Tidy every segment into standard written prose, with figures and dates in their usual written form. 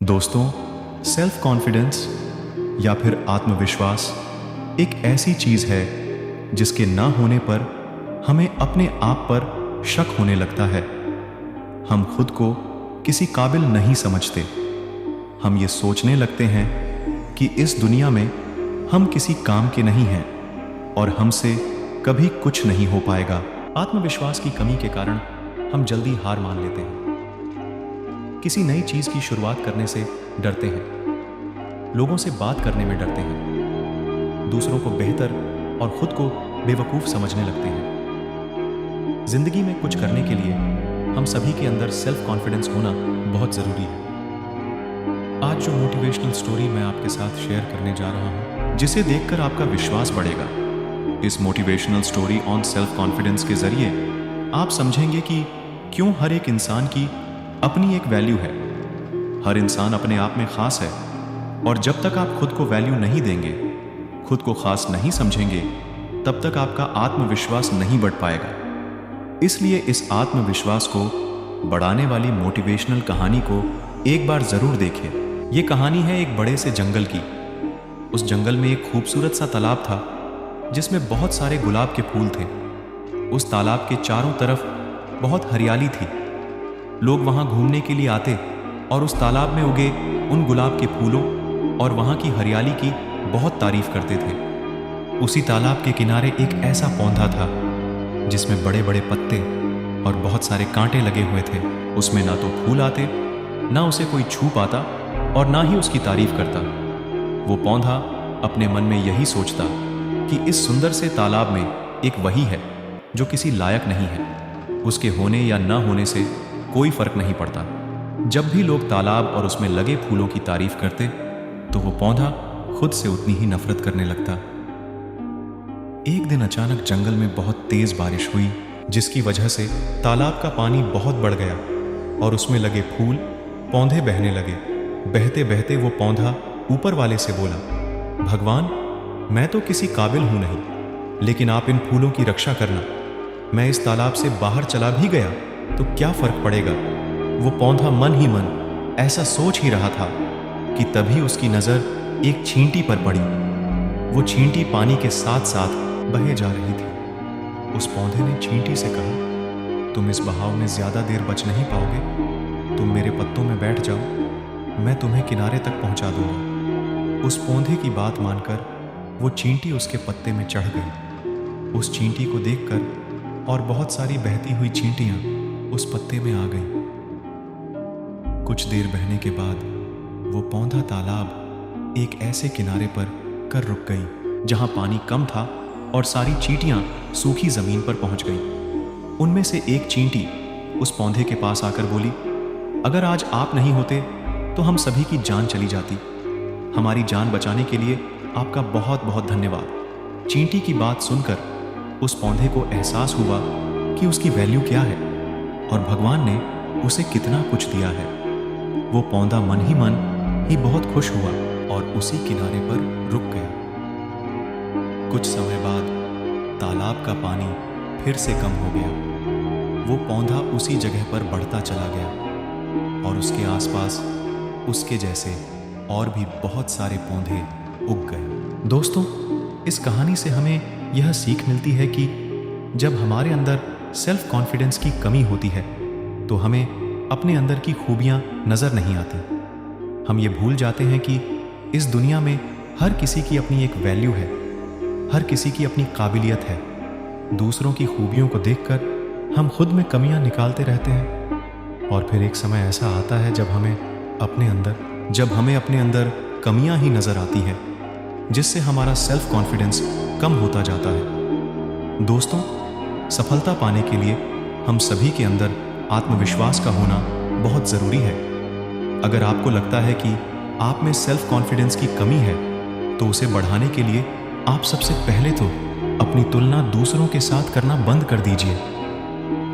दोस्तों, self confidence या फिर आत्मविश्वास एक ऐसी चीज है जिसके ना होने पर हमें अपने आप पर शक होने लगता है। हम खुद को किसी काबिल नहीं समझते। हम ये सोचने लगते हैं कि इस दुनिया में हम किसी काम के नहीं हैं और हमसे कभी कुछ नहीं हो पाएगा। आत्मविश्वास की कमी के कारण हम जल्दी हार मान लेते हैं। किसी नई चीज की शुरुआत करने से डरते हैं, लोगों से बात करने में डरते हैं, दूसरों को बेहतर और खुद को बेवकूफ समझने लगते हैं। जिंदगी में कुछ करने के लिए हम सभी के अंदर सेल्फ कॉन्फिडेंस होना बहुत जरूरी है। आज जो मोटिवेशनल स्टोरी मैं आपके साथ शेयर करने जा रहा हूं, जिसे देखकर आपका विश्वास बढ़ेगा। इस motivational story on self confidence के जरिए आप समझेंगे कि क्यों हर एक इंसान की अपनी एक वैल्यू है। हर इंसान अपने आप में खास है और जब तक आप खुद को वैल्यू नहीं देंगे, खुद को खास नहीं समझेंगे, तब तक आपका आत्मविश्वास नहीं बढ़ पाएगा। इसलिए इस आत्मविश्वास को बढ़ाने वाली मोटिवेशनल कहानी को एक बार जरूर देखें। यह कहानी है एक बड़े से जंगल की। उस जंगल में एक खूबसूरत सा तालाब था जिसमें बहुत सारे गुलाब के फूल थे। उस तालाब के चारों तरफ बहुत हरियाली थी। लोग वहां घूमने के लिए आते और उस तालाब में उगे उन गुलाब के फूलों और वहां की हरियाली की बहुत तारीफ करते थे। उसी तालाब के किनारे एक ऐसा पौधा था जिसमें बड़े बड़े पत्ते और बहुत सारे कांटे लगे हुए थे। उसमें ना तो फूल आते, ना उसे कोई छू पाता और ना ही उसकी तारीफ करता। वो पौधा अपने मन में यही सोचता कि इस सुंदर से तालाब में एक वही है जो किसी लायक नहीं है। उसके होने या न होने से कोई फर्क नहीं पड़ता। जब भी लोग तालाब और उसमें लगे फूलों की तारीफ करते तो वो पौधा खुद से उतनी ही नफरत करने लगता। एक दिन अचानक जंगल में बहुत तेज बारिश हुई, जिसकी वजह से तालाब का पानी बहुत बढ़ गया और उसमें लगे फूल पौधे बहने लगे। बहते बहते वो पौधा ऊपर वाले से बोला, भगवान, मैं तो किसी काबिल हूं नहीं, लेकिन आप इन फूलों की रक्षा करना। मैं इस तालाब से बाहर चला भी गया तो क्या फर्क पड़ेगा। वो पौधा मन ही मन ऐसा सोच ही रहा था कि तभी उसकी नजर एक चींटी पर पड़ी। वो चींटी पानी के साथ साथ बहे जा रही थी। उस पौधे ने चींटी से कहा, तुम इस बहाव में ज्यादा देर बच नहीं पाओगे, तुम मेरे पत्तों में बैठ जाओ, मैं तुम्हें किनारे तक पहुंचा दूंगा। उस पौधे की बात मानकर वो चींटी उसके पत्ते में चढ़ गई। उस चींटी को देखकर और बहुत सारी बहती हुई चींटियां उस पत्ते में आ गईं। कुछ देर बहने के बाद वो पौधा तालाब एक ऐसे किनारे पर कर रुक गई जहां पानी कम था और सारी चींटियां सूखी जमीन पर पहुंच गईं। उनमें से एक चींटी उस पौधे के पास आकर बोली, अगर आज आप नहीं होते तो हम सभी की जान चली जाती। हमारी जान बचाने के लिए आपका बहुत बहुत धन्यवाद। चींटी की बात सुनकर उस पौधे को एहसास हुआ कि उसकी वैल्यू क्या है और भगवान ने उसे कितना कुछ दिया है। वो पौधा मन ही बहुत खुश हुआ और उसी किनारे पर रुक गया। कुछ समय बाद तालाब का पानी फिर से कम हो गया। वो पौधा उसी जगह पर बढ़ता चला गया और उसके आसपास उसके जैसे और भी बहुत सारे पौधे उग गए। दोस्तों, इस कहानी से हमें यह सीख मिलती है कि जब हमारे अंदर सेल्फ कॉन्फिडेंस की कमी होती है तो हमें अपने अंदर की खूबियां नजर नहीं आती। हम ये भूल जाते हैं कि इस दुनिया में हर किसी की अपनी एक वैल्यू है, हर किसी की अपनी काबिलियत है। दूसरों की खूबियों को देखकर हम खुद में कमियां निकालते रहते हैं और फिर एक समय ऐसा आता है जब हमें अपने अंदर कमियां ही नजर आती हैं, जिससे हमारा सेल्फ कॉन्फिडेंस कम होता जाता है। दोस्तों, सफलता पाने के लिए हम सभी के अंदर आत्मविश्वास का होना बहुत जरूरी है। अगर आपको लगता है कि आप में सेल्फ कॉन्फिडेंस की कमी है तो उसे बढ़ाने के लिए आप सबसे पहले तो अपनी तुलना दूसरों के साथ करना बंद कर दीजिए।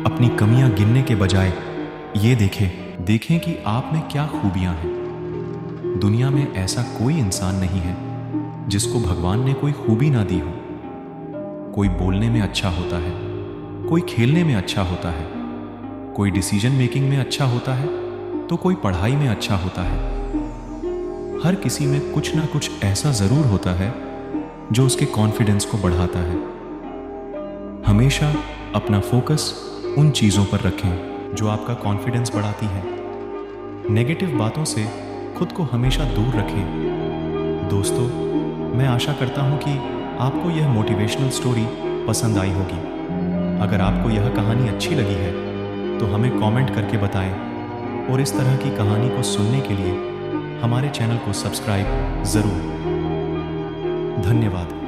अपनी कमियां गिनने के बजाय ये देखें कि आप में क्या खूबियां हैं। दुनिया में ऐसा कोई इंसान नहीं है जिसको भगवान ने कोई खूबी ना दी हो। कोई बोलने में अच्छा होता है, कोई खेलने में अच्छा होता है, कोई डिसीजन मेकिंग में अच्छा होता है तो कोई पढ़ाई में अच्छा होता है। हर किसी में कुछ ना कुछ ऐसा जरूर होता है जो उसके कॉन्फिडेंस को बढ़ाता है। हमेशा अपना फोकस उन चीजों पर रखें जो आपका कॉन्फिडेंस बढ़ाती हैं। नेगेटिव बातों से खुद को हमेशा दूर रखें। दोस्तों, मैं आशा करता हूं कि आपको यह मोटिवेशनल स्टोरी पसंद आई होगी। अगर आपको यह कहानी अच्छी लगी है तो हमें कमेंट करके बताएं और इस तरह की कहानी को सुनने के लिए हमारे चैनल को सब्सक्राइब जरूर। धन्यवाद।